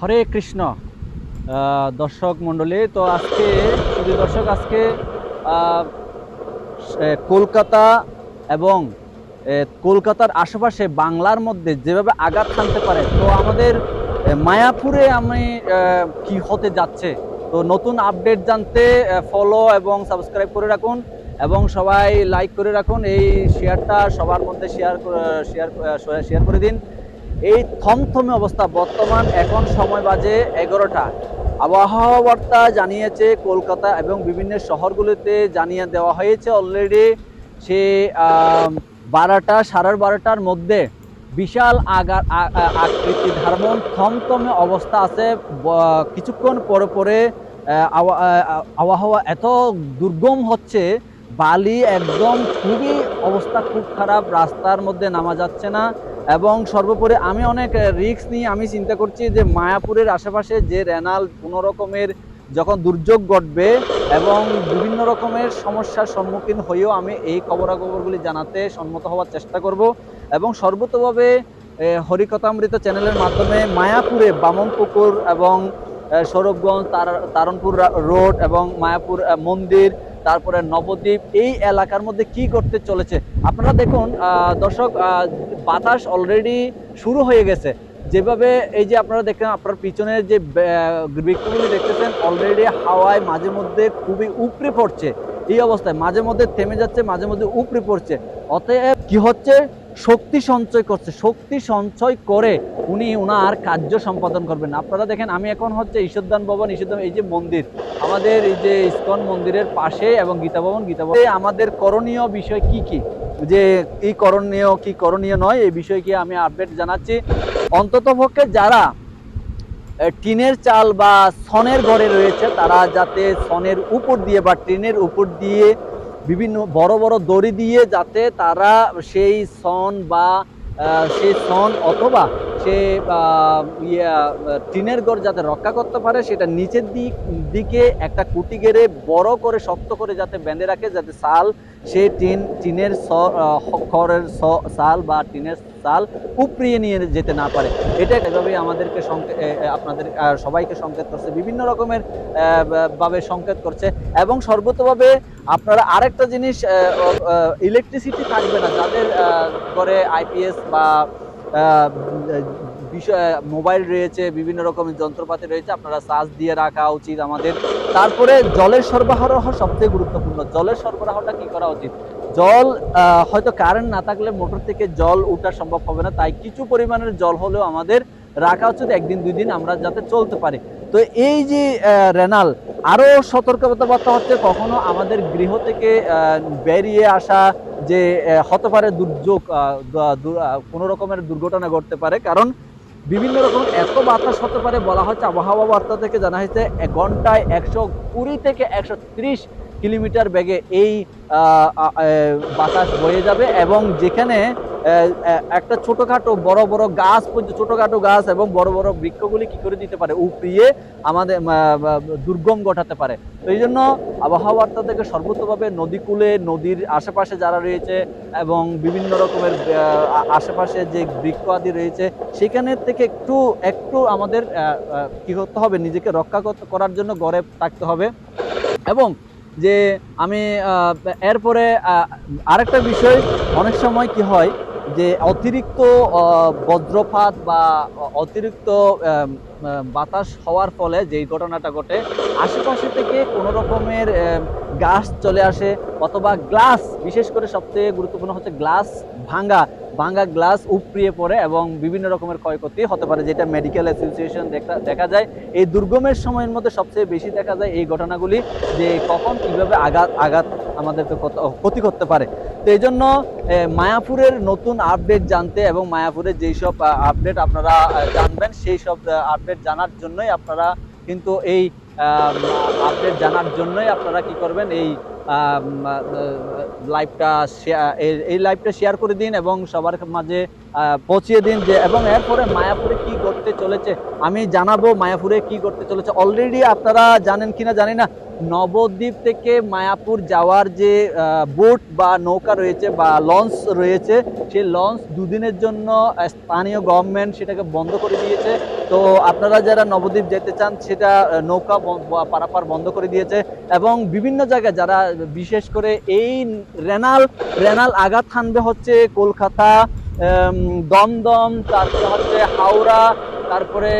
হরে কৃষ্ণ। দর্শক মণ্ডলী, তো আজকে শুধু দর্শক আজকে আহ, কলকাতা এবং কলকাতার আশেপাশে বাংলার মধ্যে যেভাবে আঘাত হানতে পারে, তো আমাদের মায়াপুরে আমি কি হতে যাচ্ছে, তো নতুন আপডেট জানতে ফলো এবং সাবস্ক্রাইব করে রাখুন এবং সবাই লাইক করে রাখুন। এই শেয়ারটা সবার মধ্যে শেয়ার শেয়ার করে দিন। এই থমথমে অবস্থা বর্তমান, এখন সময় বাজে 11টা। আবহাওয়া বার্তা জানিয়েছে কলকাতা এবং বিভিন্ন শহরগুলিতে জানিয়ে দেওয়া হয়েছে অলরেডি সে 12টা 12:30টার মধ্যে বিশাল আকৃতি ধারণ থমথমে অবস্থা আছে। কিছুক্ষণ পরে পরে আবহাওয়া এত দুর্গম হচ্ছে, বালি একদম খুবই অবস্থা খুব খারাপ, রাস্তার মধ্যে নামা যাচ্ছে না। এবং সর্বোপরি আমি অনেক রিস্ক নিয়ে আমি চিন্তা করছি যে মায়াপুরের আশেপাশে যে রেনাল কোনো রকমের যখন দুর্যোগ ঘটবে এবং বিভিন্ন রকমের সমস্যার সম্মুখীন হয়েও আমি এই খবরাখবরগুলি জানাতে সম্মত হওয়ার চেষ্টা করব এবং সর্বতভাবে হরিকথামৃত চ্যানেলের মাধ্যমে মায়াপুরে বামনপুকুর এবং সৌরভগঞ্জ তারণপুর রোড এবং মায়াপুর মন্দির, তারপরে নবদ্বীপ, এই এলাকার মধ্যে কি করতে চলেছে আপনারা দেখুন। দর্শক, বাতাস অলরেডি শুরু হয়ে গেছে। যেভাবে এই যে আপনারা দেখেন, আপনার পিছনের যে বৃক্ষগুলি দেখতেছেন অলরেডি হাওয়ায় মাঝে মধ্যে খুবই উপড়ে পড়ছে। এই অবস্থায় মাঝে মধ্যে থেমে যাচ্ছে, মাঝে মধ্যে উপড়ে পড়ছে। অতএব কি হচ্ছে, শক্তি সঞ্চয় করছে, শক্তি সঞ্চয় করে উনি ওনার কার্য সম্পাদন করবেন। আপনারা দেখেন, আমি এখন হচ্ছে ঈশ্বরদান ভবন, ঈশ্বরদান এই যে মন্দির আমাদের, এই যে ইসকন মন্দিরের পাশে এবং গীতা ভবন আমাদের করণীয় বিষয় কি কি, যে কি করণীয় কি করণীয় নয়, এই বিষয়কে আমি আপডেট জানাচ্ছি। অন্তত পক্ষে যারা টিনের চাল বা ছনের ঘরে রয়েছে, তারা যাতে ছনের উপর দিয়ে বা টিনের উপর দিয়ে বিভিন্ন বড় বড় দড়ি দিয়ে যাতে তারা সেই ছন বা সেই ছন অথবা সে টিনের ঘর যাতে রক্ষা করতে পারে, সেটা নিচের দিকে একটা কুটি গেড়ে বড় করে শক্ত করে যাতে বেঁধে রাখে, যাতে সাল সে টিনের খড়ের সাল বা টিনের সাল উপড়িয়ে নিয়ে যেতে না পারে। এটা এভাবেই আমাদেরকে আপনাদের সবাইকে সংকেত করছে, বিভিন্ন রকমের ভাবে সংকেত করছে। এবং সর্বতভাবে আপনারা আরেকটা জিনিস, ইলেকট্রিসিটি থাকবে না যাদের ঘরে আইপিএস বা বিষয় মোবাইল রয়েছে, বিভিন্ন রকমের যন্ত্রপাতি রয়েছে, আপনারা চার্জ দিয়ে রাখা উচিত আমাদের। তারপরে জলের সরবরাহ সবচেয়ে গুরুত্বপূর্ণ। জলের সরবরাহটা কি করা উচিত, জল হয়তো কারেন্ট না থাকলে মোটর থেকে জল ওঠা সম্ভব হবে না, তাই কিছু পরিমাণের জল হলেও আমাদের রাখা উচিত, একদিন দুই দিন আমরা যাতে চলতে পারি। তো এই যে রেনাল আরো সতর্কবার্তা হচ্ছে, কখনো আমাদের গৃহ থেকে বেরিয়ে আসা যে হতে পারে দুর্যোগ, কোনো রকমের দুর্ঘটনা ঘটতে পারে, কারণ বিভিন্ন রকম এত বাতাস হতে পারে। বলা হচ্ছে আবহাওয়া বার্তা থেকে জানা হয়েছে ঘন্টায় 120 থেকে 130 কিলোমিটার বেগে এই বাতাস বয়ে যাবে এবং যেখানে একটা ছোটখাটো বড় বড় গাছ, ছোটখাটো গাছ এবং বড় বড় বৃক্ষগুলি কি করে দিতে পারে, উপড়িয়ে আমাদের দুর্গম ঘটাতে পারে। তো এই জন্য আবহাওয়া বার্তা থেকে সর্বতভাবে নদীকূলে, নদীর আশেপাশে যারা রয়েছে এবং বিভিন্ন রকমের আশেপাশে যে বৃক্ষ আদি রয়েছে, সেখানের থেকে একটু একটু আমাদের কি করতে হবে, নিজেকে রক্ষা করার জন্য ঘরে থাকতে হবে। এবং যে আমি এরপরে আরেকটা বিষয়, অনেক সময় কি হয় যে অতিরিক্ত বজ্রপাত বা অতিরিক্ত বাতাস হওয়ার ফলে যেই ঘটনাটা ঘটে, আশেপাশে থেকে কোনো রকমের গাছ চলে আসে অথবা গ্লাস, বিশেষ করে সবচেয়ে গুরুত্বপূর্ণ হচ্ছে গ্লাস ভাঙ্গা গ্লাস উপড়িয়ে পড়ে এবং বিভিন্ন রকমের ক্ষয়ক্ষতি হতে পারে, যেটা মেডিকেল অ্যাসোসিয়েশন দেখা যায়। এই দুর্গমের সময়ের মধ্যে সবচেয়ে বেশি দেখা যায় এই ঘটনাগুলি, যে কখন কিভাবে আঘাত আমাদেরকে ক্ষতি করতে পারে। তো এই জন্য মায়াপুরের নতুন আপডেট জানতে এবং মায়াপুরের যেই সব আপডেট আপনারা জানবেন, সেই সব আপডেট জানার জন্যই আপনারা কিন্তু এই আপডেট জানার জন্যই আপনারা কি করবেন, এই লাইভটা শেয়ার করে দিন এবং সবার মাঝে পৌঁছিয়ে দিন। যে এবং এরপরে মায়াপুরে কি করতে চলেছে আমি জানাবো, মায়াপুরে কি করতে চলেছে অলরেডি আপনারা জানেন কিনা জানি না। নবদ্বীপ থেকে মায়াপুর যাওয়ার যে বোট বা নৌকা রয়েছে বা লঞ্চ রয়েছে, সেই লঞ্চ দুদিনের জন্য স্থানীয় গভর্নমেন্ট সেটাকে বন্ধ করে দিয়েছে। তো আপনারা যারা নবদ্বীপ যেতে চান সেটা নৌকা পারাপার বন্ধ করে দিয়েছে। এবং বিভিন্ন জায়গায় যারা বিশেষ করে এই রেনাল আঘাত হানবে হচ্ছে কলকাতা, দমদম, তারপরে হচ্ছে হাওড়া, তারপরে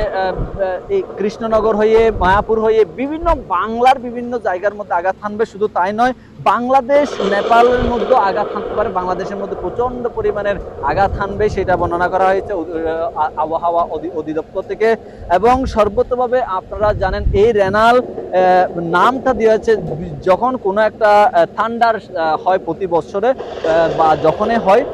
এই কৃষ্ণনগর হয়ে মায়াপুর হয়ে বিভিন্ন বাংলার বিভিন্ন জায়গার মধ্যে আঘাত হানবে। শুধু তাই নয়, বাংলাদেশ নেপালের মধ্যে আঘাত হানতে পারে, বাংলাদেশের মধ্যে প্রচন্ড পরিমাণের আঘাত হানবে, সেটা বর্ণনা করা হয়েছে আবহাওয়া অধিদপ্তর থেকে। এবং সর্বতভাবে আপনারা জানেন এই রেনাল নামটা দিয়েছে যখন কোনো একটা থান্ডার হয় প্রতি বছরে বা যখনই হয়,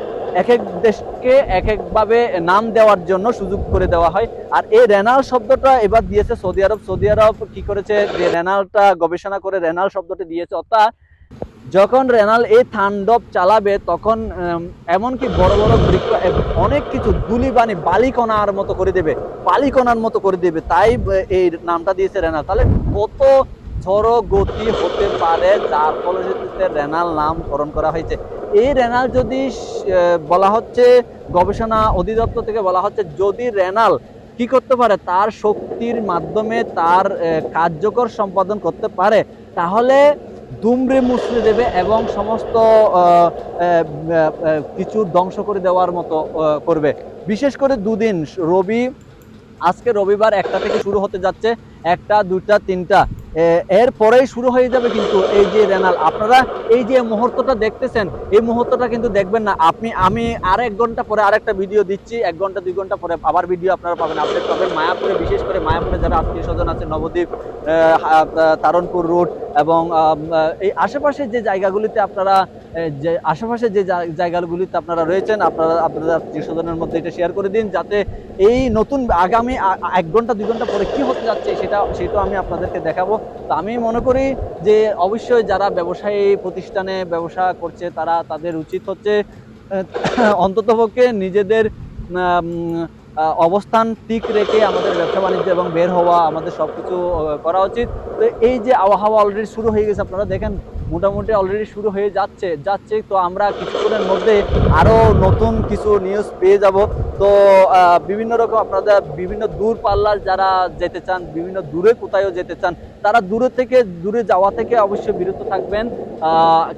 এক এক দেশকে এক একভাবে নাম দেওয়ার জন্য সুযোগ করে দেওয়া হয়। আর এই রেনাল শব্দটা এবার দিয়েছে সৌদি আরব। সৌদি আরব কি করেছে, যে রেনালটা গবেষণা করে রেনাল শব্দটি দিয়েছে, অর্থাৎ যখন রেনাল এই তাণ্ডব চালাবে তখন এমনকি বড় বড় বৃক্ষ অনেক কিছু ধূলিবানি বালিকণার মতো করে দেবে, বালিকণার মতো করে দেবে, তাই এই নামটা দিয়েছে রেনাল। তাহলে কত ঝড়ো গতি হতে পারে, যার ফলশ্রুতিতে রেনাল নামকরণ করা হয়েছে। এই রেনাল যদি বলা হচ্ছে, গবেষণা অধিদপ্তর থেকে বলা হচ্ছে, যদি রেনাল কি করতে পারে, তার শক্তির মাধ্যমে তার কার্যকর সম্পাদন করতে পারে, তাহলে দুমড়ে মুচড়ে দেবে এবং সমস্ত কিছু ধ্বংস করে দেওয়ার মতো করবে। বিশেষ করে দুদিন আজকে রবিবার 1টা থেকে শুরু হতে যাচ্ছে, 1টা 2টা 3টা এর পরেই শুরু হয়ে যাবে কিন্তু এই যে রেনাল। আপনারা এই যে মুহূর্তটা দেখতেছেন, এই মুহূর্তটা কিন্তু দেখবেন না। আমি আর 1 ঘন্টা পরে আরেকটা ভিডিও দিচ্ছি, 1 ঘন্টা 2 ঘন্টা পরে আবার ভিডিও আপনারা পাবেন, আপডেট পাবেন। মায়াপুরে, বিশেষ করে মায়াপুরে যারা আত্মীয় স্বজন আছে, নবদ্বীপ, তারণপুর রোড এবং এই আশেপাশে যে জায়গাগুলিতে আপনারা যে আশেপাশে যে জায়গাগুলিতে আপনারা রয়েছেন, আপনাদের আত্মীয় স্বজনের মধ্যে এটা শেয়ার করে দিন, যাতে এই নতুন আগামী 1 ঘন্টা 2 ঘন্টা পরে কি হতে যাচ্ছে সেটা আমি আপনাদেরকে দেখাবো। তো আমি মনে করি যে অবশ্যই যারা ব্যবসায়ী প্রতিষ্ঠানে ব্যবসা করছে তাদের উচিত হচ্ছে অন্ততপক্ষে নিজেদের অবস্থান ঠিক রেখে আমাদের ব্যবসা বাণিজ্য এবং বের হওয়া, আমাদের সবকিছু করা উচিত। তো এই যে আবহাওয়া অলরেডি শুরু হয়ে গেছে, আপনারা দেখেন মোটামুটি অলরেডি শুরু হয়ে যাচ্ছে। তো আমরা কিছুক্ষণের মধ্যে আরো নতুন কিছু নিউজ পেয়ে যাব। তো বিভিন্ন রকম আপনাদের বিভিন্ন দূর পাল্লার যারা যেতে চান, বিভিন্ন দূরে কোথায়ও যেতে চান, তারা দূরে যাওয়া থেকে অবশ্যই বিরত থাকবেন,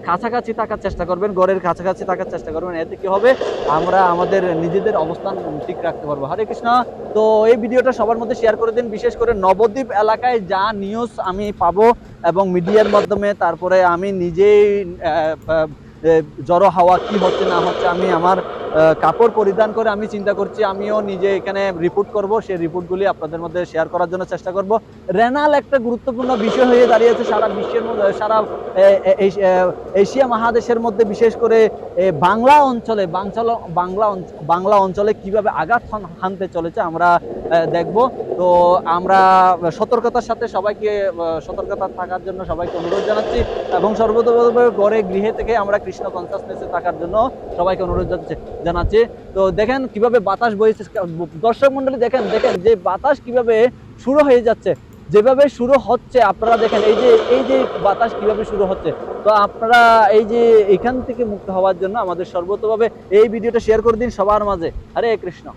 কাছাকাছি থাকার চেষ্টা করবেন, ঘরের কাছাকাছি থাকার চেষ্টা করবেন। এতে কি হবে, আমরা আমাদের নিজেদের অবস্থান ঠিক রাখতে পারবো। হরে কৃষ্ণ। তো এই ভিডিওটা সবার মধ্যে শেয়ার করে দিন। বিশেষ করে নবদ্বীপ এলাকায় যা নিউজ আমি পাবো এবং মিডিয়ার মাধ্যমে, তারপরে আমি নিজেই জড়ো হাওয়া কি হচ্ছে না হচ্ছে, আমি আমার কাপড় পরিধান করে আমি চিন্তা করছি আমিও নিজে এখানে রিপোর্ট করব, সেই রিপোর্টগুলি আপনাদের মধ্যে শেয়ার করার জন্য চেষ্টা করব। রেনাল একটা গুরুত্বপূর্ণ বিষয় হয়ে দাঁড়িয়েছে সারা বিশ্বের মধ্যে, সারা এশিয়া মহাদেশের মধ্যে, বিশেষ করে বাংলা অঞ্চলে কিভাবে আঘাত হানতে চলেছে আমরা দেখব। তো আমরা সতর্কতার সাথে সতর্কতা থাকার জন্য সবাইকে অনুরোধ জানাচ্ছি এবং সর্বতভাবে গৃহে থেকে আমরা কৃষ্ণ কনসাসনেসে থাকার জন্য সবাইকে অনুরোধ জানাচ্ছি। তো দেখেন কিভাবে বাতাস বইছে, দর্শক মন্ডলী দেখেন যে বাতাস কিভাবে শুরু হয়ে যাচ্ছে, যেভাবে শুরু হচ্ছে আপনারা দেখেন, এই যে বাতাস কিভাবে শুরু হচ্ছে। তো আপনারা এই যে এখান থেকে মুক্ত হওয়ার জন্য আমাদের সর্বতভাবে এই ভিডিওটা শেয়ার করে দিন সবার মাঝে। হরে কৃষ্ণ।